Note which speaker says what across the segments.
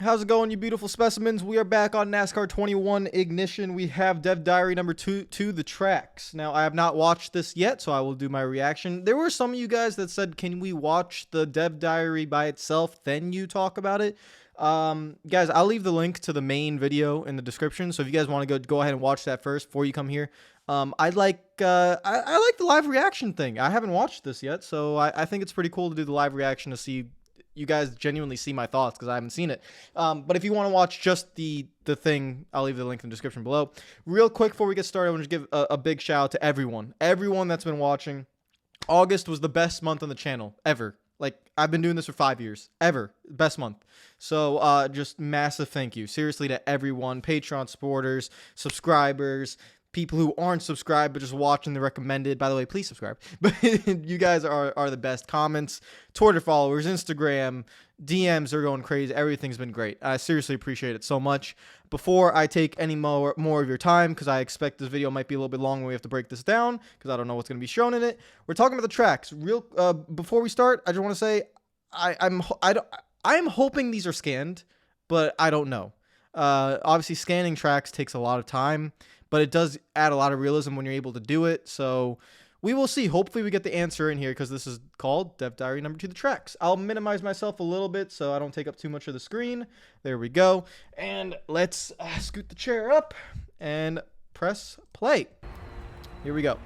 Speaker 1: How's it going, you beautiful specimens? We are back on NASCAR 21 Ignition. We have Dev Diary number 2 to the tracks. Now, I have not watched this yet, so I will do my reaction. There were some of you guys that said, can we watch the Dev Diary by itself, then you talk about it? Guys, I'll leave the link to the main video in the description, so if you guys want to go ahead and watch that first before you come here. I like the live reaction thing. I haven't watched this yet, so I think it's pretty cool to do the live reaction to see you guys genuinely see my thoughts because I haven't seen it. But if you want to watch just the thing, I'll leave the link in the description below. Real quick before we get started, I want to give a big shout out to everyone that's been watching. August was the best month on the channel ever. Like, I've been doing this for 5 years. Ever. Best month. So, just massive thank you. Seriously to everyone. Patreon supporters, subscribers, people who aren't subscribed but just watching the recommended. By the way, please subscribe. But you guys are the best. Comments, Twitter followers, Instagram, DMs are going crazy. Everything's been great. I seriously appreciate it so much. Before I take any more of your time, because I expect this video might be a little bit long when we have to break this down, because I don't know what's going to be shown in it. We're talking about the tracks. Before we start, I just want to say I'm hoping these are scanned, but I don't know. Obviously, scanning tracks takes a lot of time, but it does add a lot of realism when you're able to do it. So we will see. Hopefully we get the answer in here because this is called Dev Diary number 2 the tracks. I'll minimize myself a little bit so I don't take up too much of the screen. There we go. And let's scoot the chair up and press play. Here we go.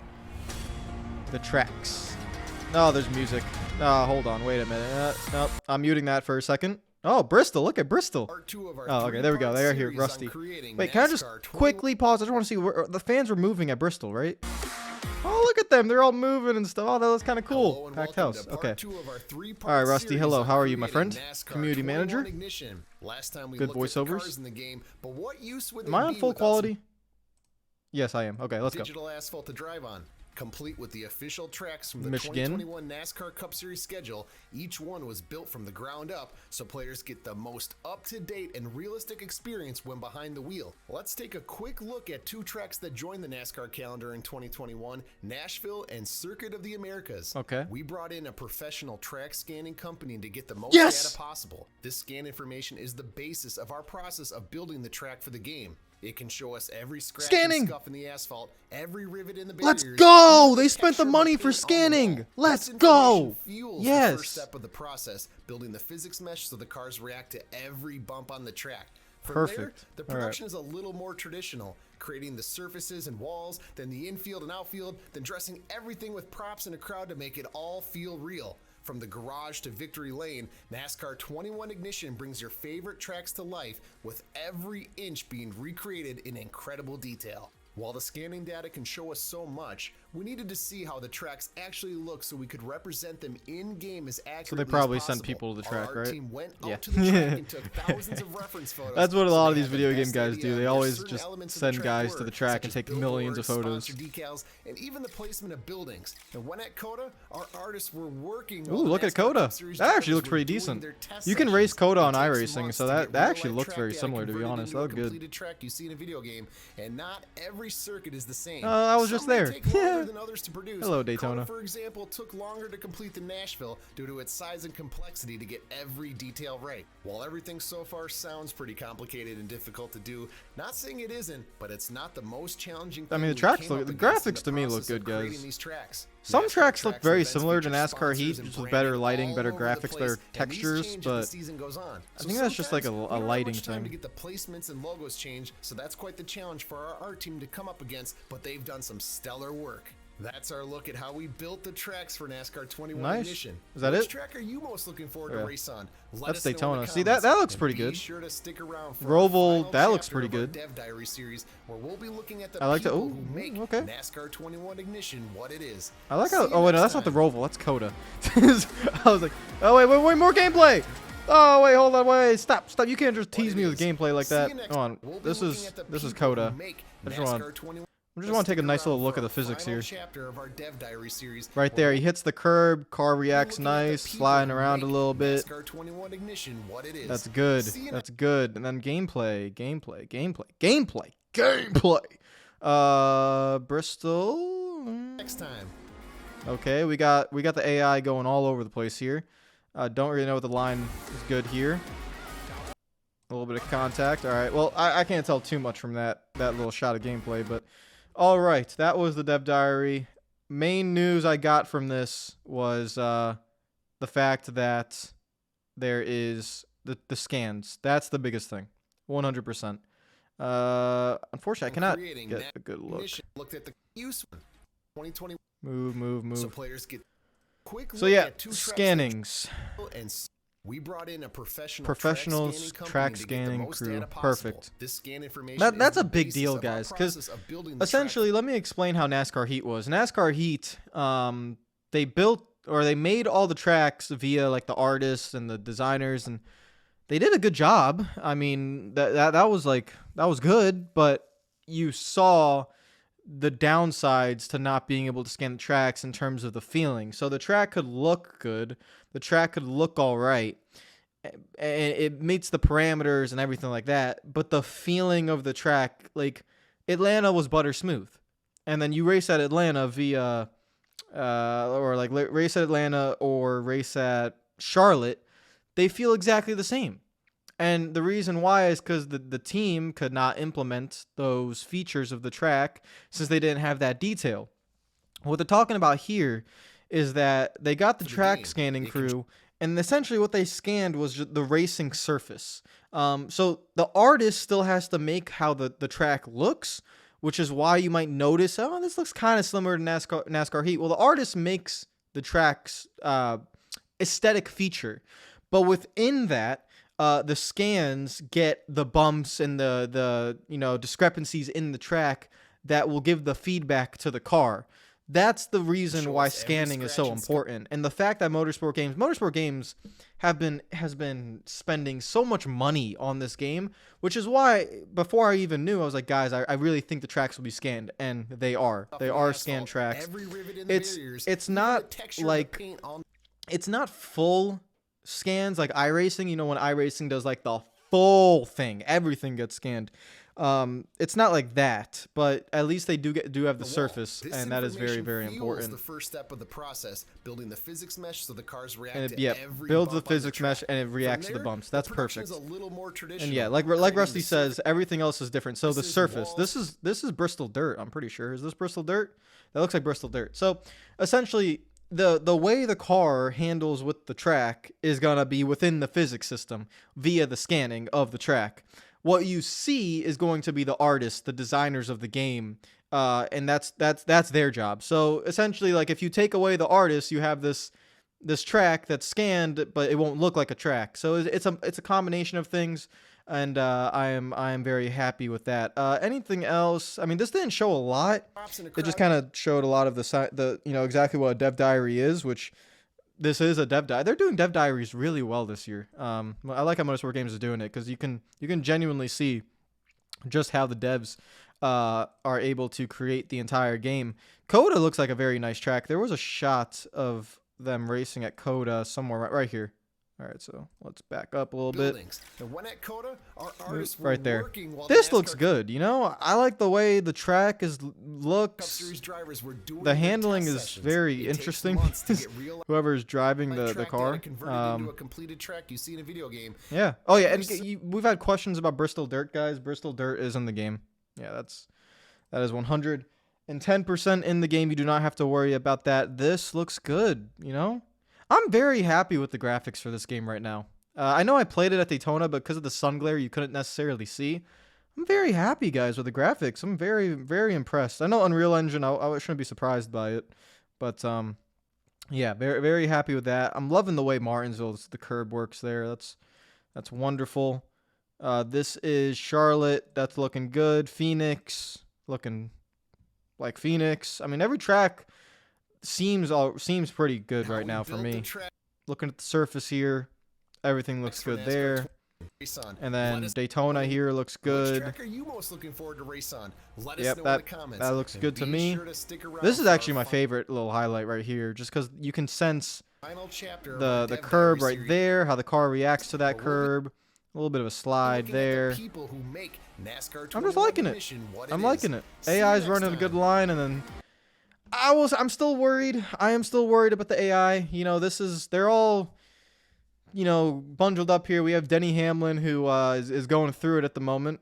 Speaker 1: The tracks. Oh, there's music. Oh, hold on. Wait a minute. Nope. I'm muting that for a second. Oh, Bristol. Look at Bristol. Oh, okay. There we go. They're here. Rusty. Wait, can I just quickly pause? I just want to see where the fans were moving at Bristol, right? Oh, look at them. They're all moving and stuff. Oh, that was kind of cool. Packed house. Okay. All right, Rusty. Hello. How are you, my friend? Community manager. Good voiceovers. Am I on full quality? Yes, I am. Okay, let's go.
Speaker 2: Digital asphalt to drive on. Complete with the official tracks from the
Speaker 1: Michigan
Speaker 2: 2021 NASCAR Cup Series schedule. Each one was built from the ground up, so players get the most up-to-date and realistic experience when behind the wheel. Let's take a quick look at 2 tracks that joined the NASCAR calendar in 2021, Nashville and Circuit of the Americas.
Speaker 1: Okay.
Speaker 2: We brought in a professional track scanning company to get the most
Speaker 1: Yes!
Speaker 2: data possible. This scan information is the basis of our process of building the track for the game. It can show us every scratch and scuff in the asphalt, every rivet in the barriers.
Speaker 1: Let's go! They spent the money for scanning. Let's go!
Speaker 2: Yes. The first step of the process, building the physics mesh so the cars react to every bump on the track. From
Speaker 1: Perfect.
Speaker 2: There, the production is a little more traditional, creating the surfaces and walls, then the infield and outfield, then dressing everything with props and a crowd to make it all feel real. From the garage to victory lane, NASCAR 21 Ignition brings your favorite tracks to life with every inch being recreated in incredible detail. While the scanning data can show us so much, we needed to see how the tracks actually look so we could represent them in-game as accurately as possible.
Speaker 1: So they probably sent people to the track, right?
Speaker 2: Team went out to the track and took thousands of reference photos.
Speaker 1: That's what a lot of these video game guys do. They always just send guys to the track and take millions of photos.
Speaker 2: Decals, and even the placement of buildings. And when at COTA, our artists were working.
Speaker 1: Ooh, look at COTA. That actually looks pretty decent. You can race COTA on iRacing, so that actually looks very similar, to be honest. That looked good.
Speaker 2: Track you see in a video game, and not every circuit is the same.
Speaker 1: I was just there.
Speaker 2: Than others to produce.
Speaker 1: Hello, Daytona.
Speaker 2: COTA, for example, took longer to complete than Nashville due to its size and complexity to get every detail right. While everything so far sounds pretty complicated and difficult to do, not saying it isn't, but it's not the most challenging thing.
Speaker 1: I mean, the graphics to me look good, guys. Some tracks look very similar to NASCAR Heat, just with better lighting, better graphics, better textures, but I think that's just like a lighting thing.
Speaker 2: To get the placements and logos changed, so that's quite the challenge for our art team to come up against, but they've done some stellar work. That's our look at how we built the tracks for NASCAR 21 Ignition.
Speaker 1: Is that it?
Speaker 2: Which track are you most looking forward to race on?
Speaker 1: That's Daytona. See, that looks pretty good.
Speaker 2: Be sure to stick around for
Speaker 1: Roval, that looks pretty good.
Speaker 2: Dev Diary series, where we'll be looking at the
Speaker 1: I like
Speaker 2: people
Speaker 1: to.
Speaker 2: who make
Speaker 1: Okay.
Speaker 2: NASCAR 21 Ignition what it is.
Speaker 1: I like how. Oh wait, no, that's not the Roval. That's COTA. I was like, oh wait, more gameplay. Oh wait, hold on, wait, stop. You can't just tease me with gameplay like that. Come on, this is COTA. I just want to take a nice little look at the physics here. Right there, he hits the curb, car reacts nice, sliding around a little bit. That's good. That's good. And then gameplay. Bristol.
Speaker 2: Next time.
Speaker 1: Okay, we got the AI going all over the place here. Don't really know what the line is good here. A bit of contact. All right. Well, I can't tell too much from that little shot of gameplay, but all right. That was the Dev Diary. Main news I got from this was the fact that there is the scans. That's the biggest thing. 100%. Unfortunately, I cannot get a good look.
Speaker 2: Looked at the use 2020.
Speaker 1: Move.
Speaker 2: So players get quick.
Speaker 1: So yeah, scannings.
Speaker 2: And we brought in a professional
Speaker 1: track scanning crew. Perfect.
Speaker 2: This scan information
Speaker 1: that's a big deal, guys, because essentially, let me explain how NASCAR Heat was. NASCAR Heat, they made all the tracks via like the artists and the designers, and they did a good job. I mean, that was good, but you saw the downsides to not being able to scan the tracks in terms of the feeling. So the track could look good, the track could look all right, and it meets the parameters and everything like that, but the feeling of the track, like Atlanta was butter smooth, and then you race at Atlanta via or like race at Atlanta or race at Charlotte, they feel exactly the same. And the reason why is because the team could not implement those features of the track since they didn't have that detail. What they're talking about here is that they got the track scanning crew, and essentially what they scanned was the racing surface. So the artist still has to make how the track looks, which is why you might notice, oh, this looks kind of similar to NASCAR Heat. Well, the artist makes the track's aesthetic feature, but within that, the scans get the bumps and the discrepancies in the track that will give the feedback to the car. That's the reason why scanning is so important. And the fact that Motorsport Games has been spending so much money on this game, which is why before I even knew, I was like, guys, I really think the tracks will be scanned, and they are. They are scanned tracks. It's not like it's not full scans like iRacing. You know, when iRacing does like the full thing, everything gets scanned. It's not like that, but at least they do have the surface, and that is very, very important.
Speaker 2: The first step of the process, building the physics mesh so the cars react
Speaker 1: and
Speaker 2: to every
Speaker 1: builds
Speaker 2: bump
Speaker 1: the physics mesh and it reacts to the bumps. That's perfect.
Speaker 2: A little more traditional,
Speaker 1: and yeah, like Rusty says, everything else is different. So the surface, this is Bristol dirt. I'm pretty sure. Is this Bristol dirt? That looks like Bristol dirt. So essentially, the way the car handles with the track is gonna be within the physics system via the scanning of the track. What you see is going to be the artists, the designers of the game, and that's their job. So essentially, like if you take away the artists, you have this track that's scanned, but it won't look like a track. So it's a combination of things, and I am very happy with that. Anything else? I mean, this didn't show a lot. It just kind of showed a lot of the exactly what a dev diary is, which. This is a dev diary. They're doing dev diaries really well this year. I like how Motorsport Games is doing it because you can genuinely see just how the devs are able to create the entire game. Coda looks like a very nice track. There was a shot of them racing at Coda somewhere right here. All right, so let's back up a little bit.
Speaker 2: The one at Coda, our artists were
Speaker 1: right there.
Speaker 2: working while
Speaker 1: this looks good. You know, I like the way the track looks. The handling is very interesting. Whoever's driving the car.
Speaker 2: Into a completed track you see in a video game.
Speaker 1: Yeah. Oh yeah, and we've had questions about Bristol Dirt, guys. Bristol Dirt is in the game. Yeah, that is 110% in the game. You do not have to worry about that. This looks good. You know. I'm very happy with the graphics for this game right now. I know I played it at Daytona, but because of the sun glare, you couldn't necessarily see. I'm very happy, guys, with the graphics. I'm very, very impressed. I know Unreal Engine, I shouldn't be surprised by it. But, yeah, very, very happy with that. I'm loving the way Martinsville's, the curb works there. That's wonderful. This is Charlotte. That's looking good. Phoenix, looking like Phoenix. I mean, every track seems pretty good right now for me. Looking at the surface here, everything looks good there. And then Daytona here looks good.
Speaker 2: Which track are you most looking forward to race on? Let us know in the comments.
Speaker 1: That looks good to me. This is actually my favorite little highlight right here, just because you can sense the curb right there, how the car reacts to that curb. A little bit of a slide there. I'm just liking it. I'm liking it. AI's running a good line, and then I'm still worried. I am still worried about the AI. You know, they're all bundled up here. We have Denny Hamlin, who is going through it at the moment.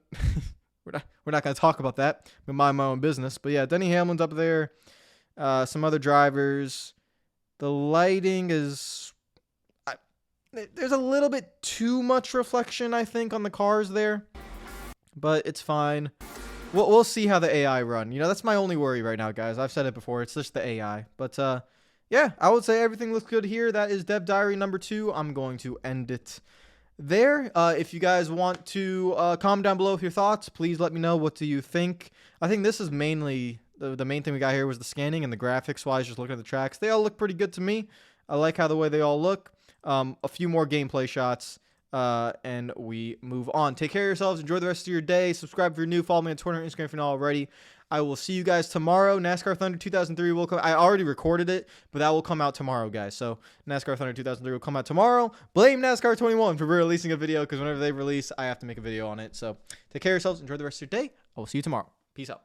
Speaker 1: We're not going to talk about that. I'm mind my own business. But yeah, Denny Hamlin's up there. Some other drivers. The lighting is... there's a little bit too much reflection, I think, on the cars there. But it's fine. We'll see how the AI run. That's my only worry right now, guys. I've said it before. It's just the AI. But yeah, I would say everything looks good here. That is Dev Diary number 2. I'm going to end it there. If you guys want to comment down below with your thoughts, please let me know. What do you think? I think this is mainly the main thing we got here was the scanning and the graphics wise. Just looking at the tracks, they all look pretty good to me. I like how the way they all look. A few more gameplay shots, and we move on. Take care of yourselves. Enjoy the rest of your day. Subscribe if you're new. Follow me on Twitter and Instagram if you're not already. I will see you guys tomorrow. NASCAR Thunder 2003 will come. I already recorded it, but that will come out tomorrow, guys. So NASCAR Thunder 2003 will come out tomorrow. Blame NASCAR 21 for releasing a video, because whenever they release, I have to make a video on it. So take care of yourselves. Enjoy the rest of your day. I will see you tomorrow. Peace out.